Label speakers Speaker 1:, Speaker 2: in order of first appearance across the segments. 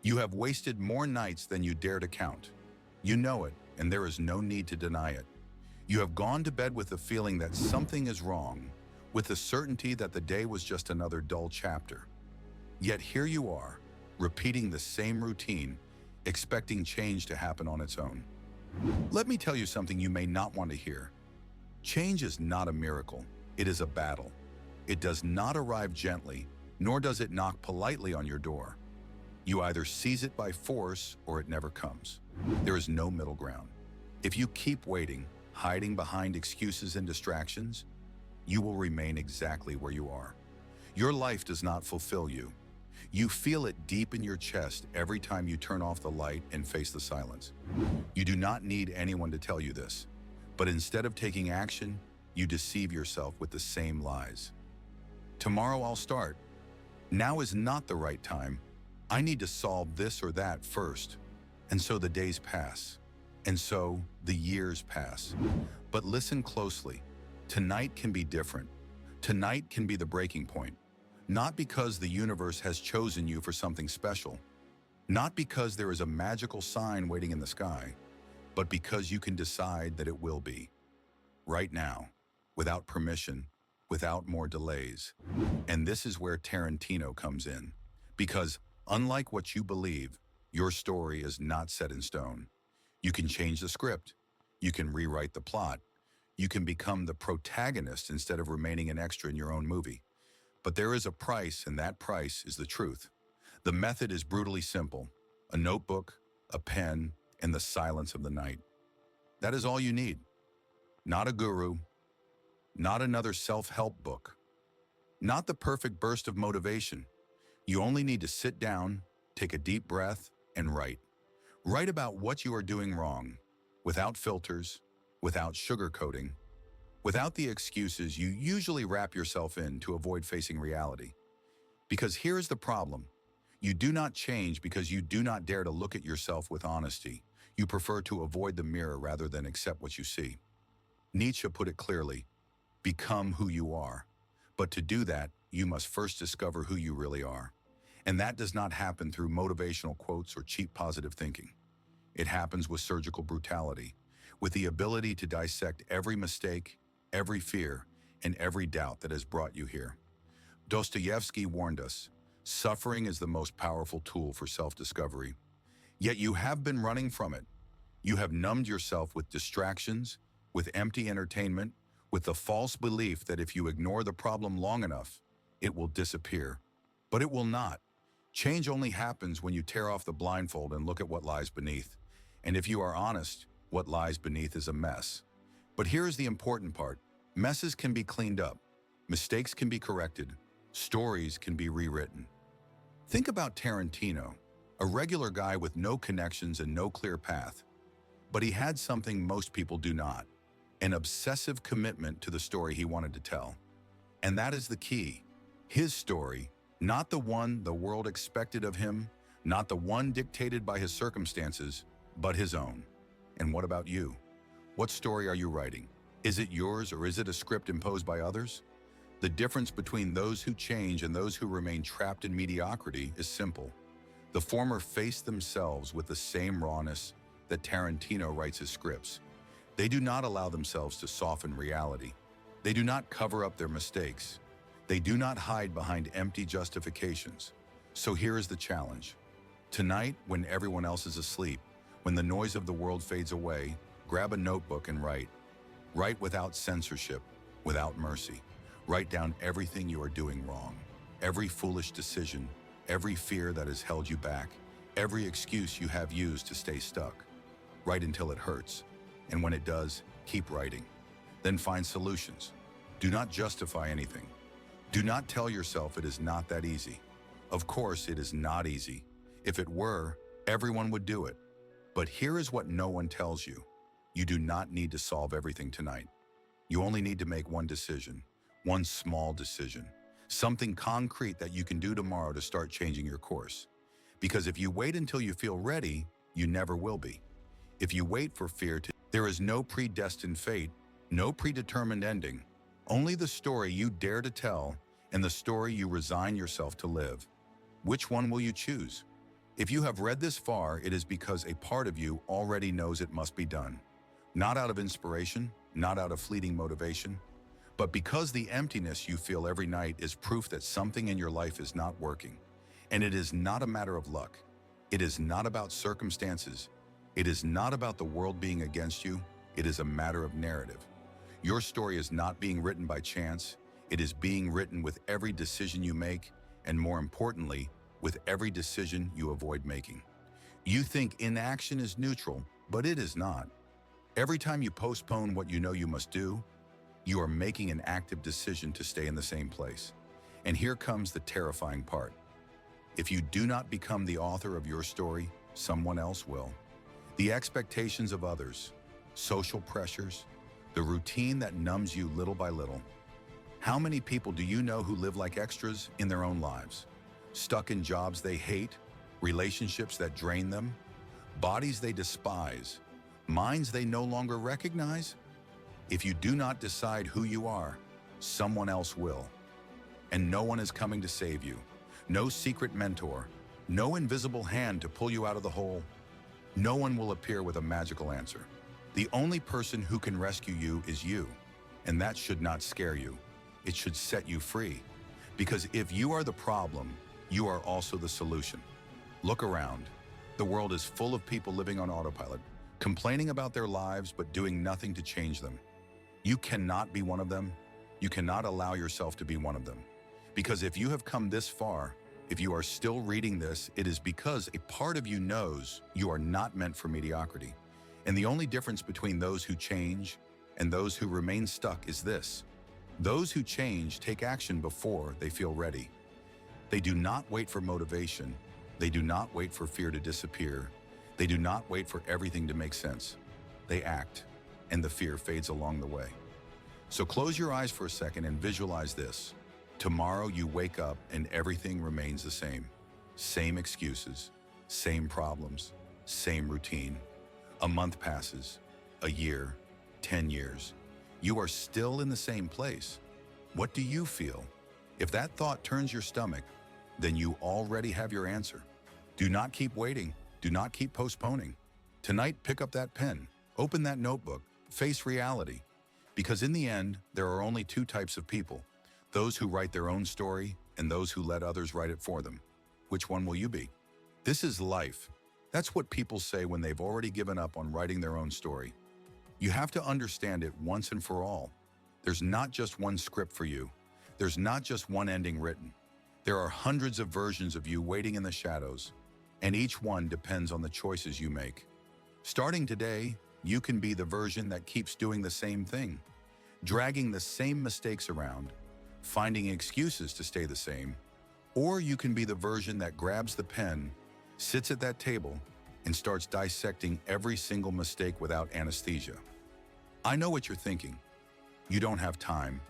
Speaker 1: You have wasted more nights than you dare to count. You know it, and there is no need to deny it. You have gone to bed with the feeling that something is wrong, with the certainty that the day was just another dull chapter. Yet here you are, repeating the same routine, expecting change to happen on its own. Let me tell you something you may not want to hear. Change is not a miracle, it is a battle. It does not arrive gently, nor does it knock politely on your door. You either seize it by force or it never comes. There is no middle ground. If you keep waiting, hiding behind excuses and distractions, you will remain exactly where you are. Your life does not fulfill you. You feel it deep in your chest every time you turn off the light and face the silence. You do not need anyone to tell you this, but instead of taking action, you deceive yourself with the same lies. Tomorrow I'll start. Now is not the right time. I need to solve this or that first. And so the days pass. And so the years pass. But listen closely. Tonight can be different. Tonight can be the breaking point. Not because the universe has chosen you for something special. Not because there is a magical sign waiting in the sky, but because you can decide that it will be. Right now, without permission, without more delays. And this is where Tarantino comes in. Because unlike what you believe, your story is not set in stone. You can change the script. You can rewrite the plot. You can become the protagonist instead of remaining an extra in your own movie. But there is a price, and that price is the truth. The method is brutally simple. A notebook, a pen, and the silence of the night. That is all you need. Not a guru, not another self-help book, not the perfect burst of motivation. You only need to sit down, take a deep breath, and write. Write about what you are doing wrong, without filters, without sugarcoating, without the excuses you usually wrap yourself in to avoid facing reality. Because here is the problem. You do not change because you do not dare to look at yourself with honesty. You prefer to avoid the mirror rather than accept what you see. Nietzsche put it clearly, become who you are. But to do that, you must first discover who you really are. And that does not happen through motivational quotes or cheap positive thinking. It happens with surgical brutality, with the ability to dissect every mistake, every fear, and every doubt that has brought you here. Dostoevsky warned us, suffering is the most powerful tool for self-discovery. Yet you have been running from it. You have numbed yourself with distractions, with empty entertainment, with the false belief that if you ignore the problem long enough, it will disappear. But it will not. Change only happens when you tear off the blindfold and look at what lies beneath. And if you are honest, what lies beneath is a mess. But here is the important part. Messes can be cleaned up. Mistakes can be corrected. Stories can be rewritten. Think about Tarantino, a regular guy with no connections and no clear path. But he had something most people do not, an obsessive commitment to the story he wanted to tell. And that is the key. His story, not the one the world expected of him, not the one dictated by his circumstances, but his own. And what about you? What story are you writing? Is it yours or is it a script imposed by others? The difference between those who change and those who remain trapped in mediocrity is simple. The former face themselves with the same rawness that Tarantino writes his scripts. They do not allow themselves to soften reality. They do not cover up their mistakes. They do not hide behind empty justifications. So here is the challenge. Tonight, when everyone else is asleep, when the noise of the world fades away, grab a notebook and write. Write without censorship, without mercy. Write down everything you are doing wrong, every foolish decision, every fear that has held you back, every excuse you have used to stay stuck. Write until it hurts, and when it does, keep writing. Then find solutions. Do not justify anything. Do not tell yourself it is not that easy. Of course, it is not easy. If it were, everyone would do it. But here is what no one tells you. You do not need to solve everything tonight. You only need to make one decision, one small decision, something concrete that you can do tomorrow to start changing your course. Because if you wait until you feel ready, you never will be. If you wait for fear to, there is no predestined fate, no predetermined ending, only the story you dare to tell and the story you resign yourself to live. Which one will you choose? If you have read this far, it is because a part of you already knows it must be done. Not out of inspiration, not out of fleeting motivation, but because the emptiness you feel every night is proof that something in your life is not working. And it is not a matter of luck. It is not about circumstances. It is not about the world being against you. It is a matter of narrative. Your story is not being written by chance. It is being written with every decision you make, and more importantly, with every decision you avoid making. You think inaction is neutral, but it is not. Every time you postpone what you know you must do, you are making an active decision to stay in the same place. And here comes the terrifying part. If you do not become the author of your story, someone else will. The expectations of others, social pressures, the routine that numbs you little by little. How many people do you know who live like extras in their own lives? Stuck in jobs they hate, relationships that drain them, bodies they despise, minds they no longer recognize? If you do not decide who you are, someone else will. And no one is coming to save you. No secret mentor, no invisible hand to pull you out of the hole. No one will appear with a magical answer. The only person who can rescue you is you, and that should not scare you. It should set you free. Because if you are the problem, you are also the solution. Look around. The world is full of people living on autopilot, complaining about their lives but doing nothing to change them. You cannot be one of them. You cannot allow yourself to be one of them. Because if you have come this far, if you are still reading this, it is because a part of you knows you are not meant for mediocrity. And the only difference between those who change and those who remain stuck is this. Those who change take action before they feel ready. They do not wait for motivation. They do not wait for fear to disappear. They do not wait for everything to make sense. They act, and the fear fades along the way. So close your eyes for a second and visualize this. Tomorrow you wake up and everything remains the same. Same excuses, same problems, same routine. A month passes, a year, 10 years. You are still in the same place. What do you feel? If that thought turns your stomach, then you already have your answer. Do not keep waiting. Do not keep postponing. Tonight, pick up that pen, open that notebook, face reality. Because in the end, there are only two types of people. Those who write their own story and those who let others write it for them. Which one will you be? This is life. That's what people say when they've already given up on writing their own story. You have to understand it once and for all. There's not just one script for you. There's not just one ending written. There are hundreds of versions of you waiting in the shadows, and each one depends on the choices you make. Starting today, you can be the version that keeps doing the same thing, dragging the same mistakes around, finding excuses to stay the same, or you can be the version that grabs the pen, sits at that table, and starts dissecting every single mistake without anesthesia. I know what you're thinking. You don't have time.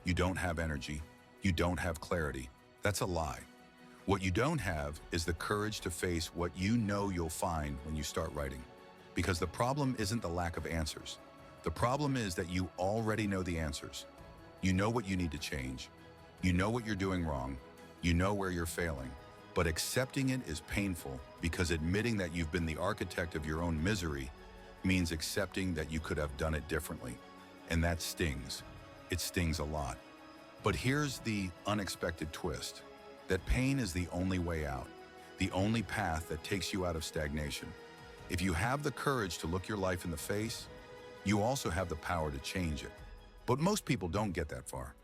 Speaker 1: You don't have energy. You don't have clarity. That's a lie. What you don't have is the courage to face what you know you'll find when you start writing. Because the problem isn't the lack of answers. The problem is that you already know the answers. You know what you need to change. You know what you're doing wrong. You know where you're failing. But accepting it is painful because admitting that you've been the architect of your own misery means accepting that you could have done it differently. And that stings. It stings a lot. But here's the unexpected twist, that pain is the only way out, the only path that takes you out of stagnation. If you have the courage to look your life in the face, you also have the power to change it. But most people don't get that far.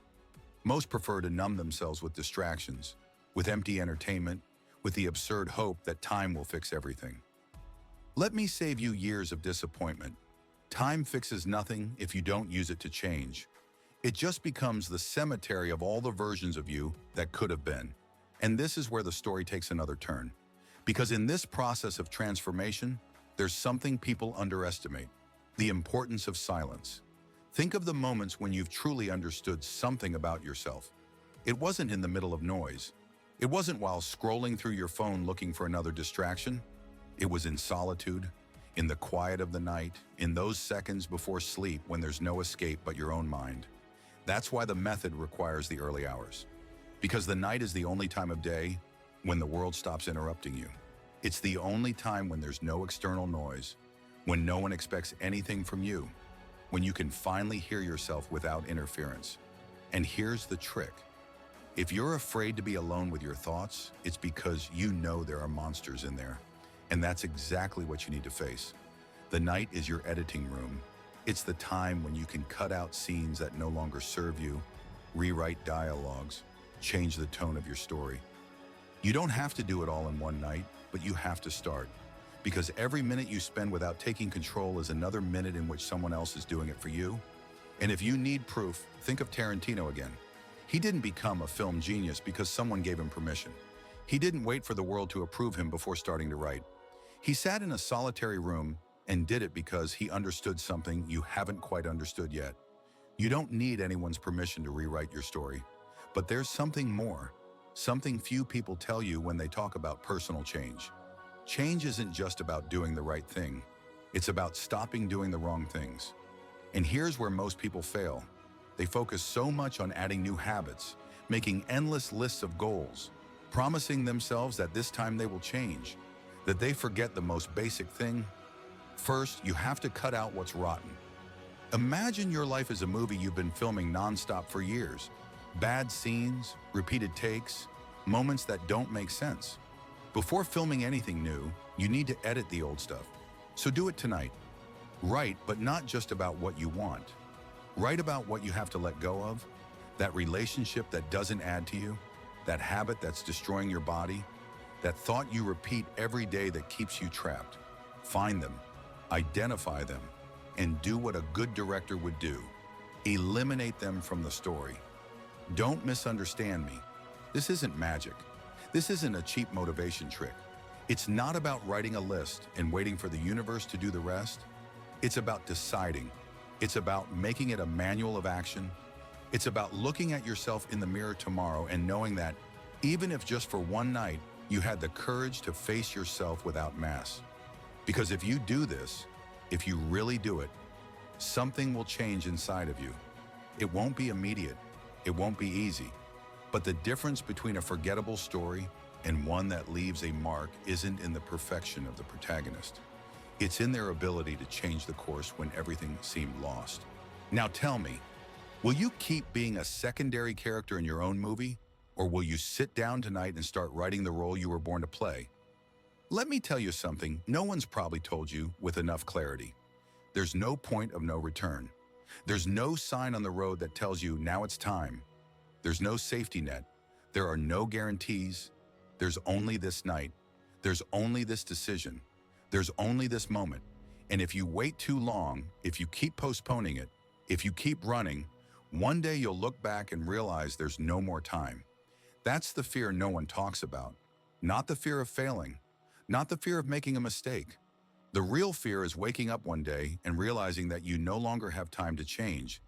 Speaker 1: Most prefer to numb themselves with distractions, with empty entertainment, with the absurd hope that time will fix everything. Let me save you years of disappointment. Time fixes nothing if you don't use it to change. It just becomes the cemetery of all the versions of you that could have been. And this is where the story takes another turn. Because in this process of transformation, there's something people underestimate: the importance of silence. Think of the moments when you've truly understood something about yourself. It wasn't in the middle of noise. It wasn't while scrolling through your phone looking for another distraction. It was in solitude, in the quiet of the night, in those seconds before sleep when there's no escape but your own mind. That's why the method requires the early hours. Because the night is the only time of day when the world stops interrupting you. It's the only time when there's no external noise, when no one expects anything from you, when you can finally hear yourself without interference. And here's the trick. If you're afraid to be alone with your thoughts, it's because you know there are monsters in there. And that's exactly what you need to face. The night is your editing room. It's the time when you can cut out scenes that no longer serve you, rewrite dialogues, change the tone of your story. You don't have to do it all in one night, but you have to start. Because every minute you spend without taking control is another minute in which someone else is doing it for you. And if you need proof, think of Tarantino again. He didn't become a film genius because someone gave him permission. He didn't wait for the world to approve him before starting to write. He sat in a solitary room and did it because he understood something you haven't quite understood yet. You don't need anyone's permission to rewrite your story. But there's something more, something few people tell you when they talk about personal change. Change isn't just about doing the right thing. It's about stopping doing the wrong things. And here's where most people fail. They focus so much on adding new habits, making endless lists of goals, promising themselves that this time they will change, that they forget the most basic thing. First, you have to cut out what's rotten. Imagine your life as a movie you've been filming nonstop for years. Bad scenes, repeated takes, moments that don't make sense. Before filming anything new, you need to edit the old stuff. So do it tonight. Write, but not just about what you want. Write about what you have to let go of, that relationship that doesn't add to you, that habit that's destroying your body, that thought you repeat every day that keeps you trapped. Find them, identify them, and do what a good director would do. Eliminate them from the story. Don't misunderstand me. This isn't magic. This isn't a cheap motivation trick. It's not about writing a list and waiting for the universe to do the rest. It's about deciding. It's about making it a manual of action. It's about looking at yourself in the mirror tomorrow and knowing that, even if just for one night, you had the courage to face yourself without masks. Because if you do this, if you really do it, something will change inside of you. It won't be immediate. It won't be easy. But the difference between a forgettable story and one that leaves a mark isn't in the perfection of the protagonist. It's in their ability to change the course when everything seemed lost. Now tell me, will you keep being a secondary character in your own movie? Or will you sit down tonight and start writing the role you were born to play? Let me tell you something no one's probably told you with enough clarity. There's no point of no return. There's no sign on the road that tells you now it's time. There's no safety net. There are no guarantees. There's only this night. There's only this decision. There's only this moment. And if you wait too long, if you keep postponing it, if you keep running, one day you'll look back and realize there's no more time. That's the fear no one talks about. Not the fear of failing. Not the fear of making a mistake. The real fear is waking up one day and realizing that you no longer have time to change,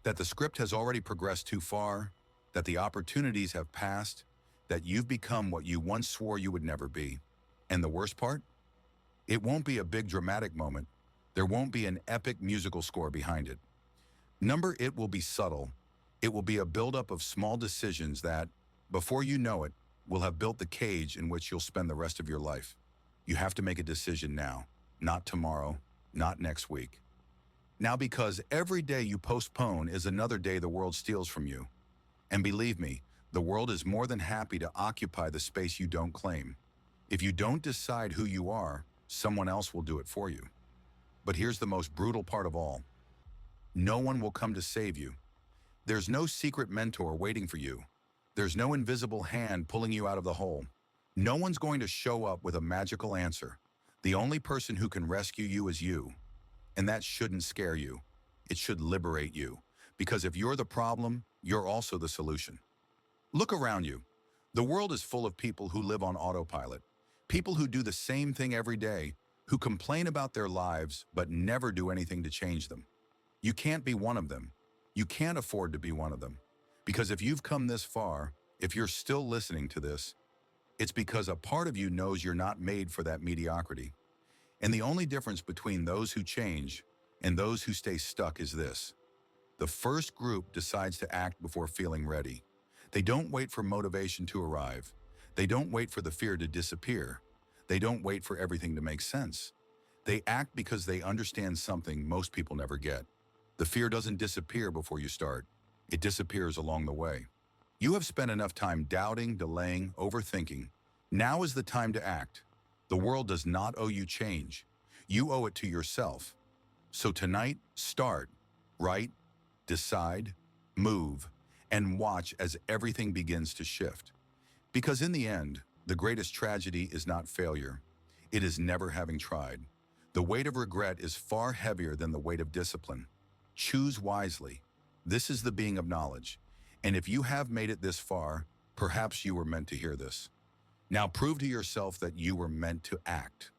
Speaker 1: that the script has already progressed too far, that the opportunities have passed, that you've become what you once swore you would never be. And the worst part? It won't be a big dramatic moment. There won't be an epic musical score behind it. It will be subtle. It will be a buildup of small decisions that, before you know it, will have built the cage in which you'll spend the rest of your life. You have to make a decision now, not tomorrow, not next week. Now, because every day you postpone is another day the world steals from you. And believe me, the world is more than happy to occupy the space you don't claim. If you don't decide who you are, someone else will do it for you. But here's the most brutal part of all. No one will come to save you. There's no secret mentor waiting for you. There's no invisible hand pulling you out of the hole. No one's going to show up with a magical answer. The only person who can rescue you is you. And that shouldn't scare you. It should liberate you. Because if you're the problem, you're also the solution. Look around you. The world is full of people who live on autopilot. People who do the same thing every day, who complain about their lives but never do anything to change them. You can't be one of them. You can't afford to be one of them. Because if you've come this far, if you're still listening to this, it's because a part of you knows you're not made for that mediocrity. And the only difference between those who change and those who stay stuck is this. The first group decides to act before feeling ready. They don't wait for motivation to arrive. They don't wait for the fear to disappear. They don't wait for everything to make sense. They act because they understand something most people never get. The fear doesn't disappear before you start. It disappears along the way. You have spent enough time doubting, delaying, overthinking. Now is the time to act. The world does not owe you change. You owe it to yourself. So tonight, start, write, decide, move, and watch as everything begins to shift. Because in the end, the greatest tragedy is not failure. It is never having tried. The weight of regret is far heavier than the weight of discipline. Choose wisely. This is the being of knowledge. And if you have made it this far, perhaps you were meant to hear this. Now prove to yourself that you were meant to act.